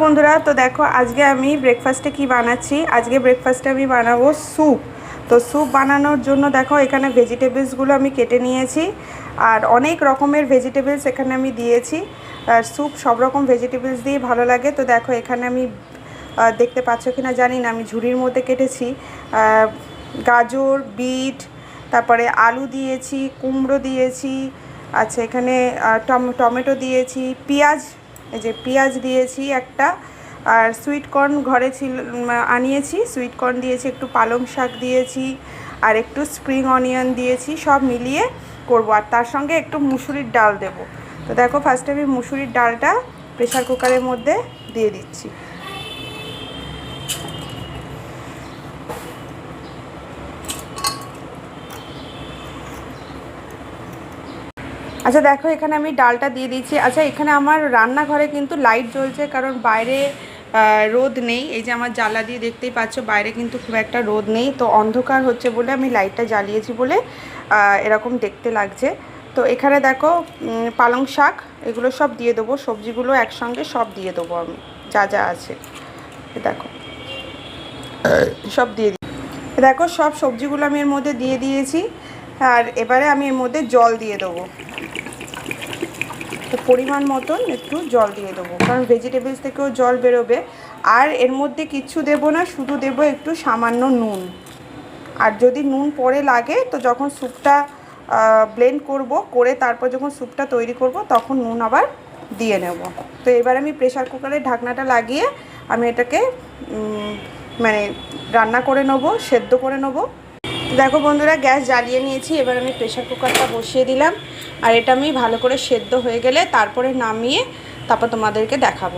বন্ধুরা, তো দেখো আজকে আমি ব্রেকফাস্টে কি বানাচ্ছি। আজকে ব্রেকফাস্টে আমি বানাবো স্যুপ। তো স্যুপ বানানোর জন্য দেখো এখানে ভেজিটেবলসগুলো আমি কেটে নিয়েছি, আর অনেক রকমের ভেজিটেবলস এখানে আমি দিয়েছি। আর স্যুপ সব রকম ভেজিটেবলস দিয়ে ভালো লাগে। তো দেখো এখানে আমি দেখতে পাচ্ছ কি না জানি না, আমি ঝুড়ির মধ্যে কেটেছি গাজর, বিট, তারপরে আলু দিয়েছি, কুমড়ো দিয়েছি, আচ্ছা এখানে টমেটো দিয়েছি, পেঁয়াজ, এই যে পেঁয়াজ দিয়েছি একটা, আর সুইট কর্ন ঘরে ছিল আনিয়েছি, সুইট কর্ন দিয়েছি, একটু পালং শাক দিয়েছি, আর একটু স্প্রিং অনিয়ন দিয়েছি, সব মিলিয়ে করব। আর তার সঙ্গে একটু মুসুরির ডাল দেব। তো দেখো ফার্স্টে আমি মুসুরির ডালটা প্রেসার কুকারের মধ্যে দিয়ে দিচ্ছি। আচ্ছা দেখো এখানে আমি ডালটা দিয়ে দিচ্ছি। আচ্ছা এখানে আমার রান্নাঘরে কিন্তু লাইট জ্বলছে, কারণ বাইরে রোদ নেই। এই যে আমার জ্বালা দিয়ে দেখতেই পাচ্ছ, বাইরে কিন্তু খুব একটা রোদ নেই, তো অন্ধকার হচ্ছে বলে আমি লাইটটা জ্বালিয়েছি বলে এরকম দেখতে লাগছে। তো এখানে দেখো পালং শাক এগুলো সব দিয়ে দেবো, সবজিগুলো একসঙ্গে সব দিয়ে দেবো আমি, যা যা আছে দেখো সব দিয়ে দিই। দেখো সব সবজিগুলো আমি এর মধ্যে দিয়ে দিয়েছি, আর এবারে আমি এর মধ্যে জল দিয়ে দেবো। তো পরিমাণ মতন একটু জল দিয়ে দেবো, কারণ ভেজিটেবলস থেকেও জল বেরোবে। আর এর মধ্যে কিচ্ছু দেবো না, শুধু দেবো একটু সামান্য নুন। আর যদি নুন পরে লাগে তো যখন স্যুপটা ব্লেন্ড করে তারপর যখন স্যুপটা তৈরি করব তখন নুন আবার দিয়ে নেব। তো এবার আমি প্রেসার কুকারের ঢাকনাটা লাগিয়ে আমি এটাকে মানে রান্না করে নেব, সেদ্ধ করে নেব। দেখো বন্ধুরা, গ্যাস জ্বালিয়ে নিয়েছি, এবার আমি প্রেসার কুকারটা বসিয়ে দিলাম। আর এটা আমি ভালো করে সেদ্ধ হয়ে গেলে তারপরে নামিয়ে তারপর তোমাদেরকে দেখাবো।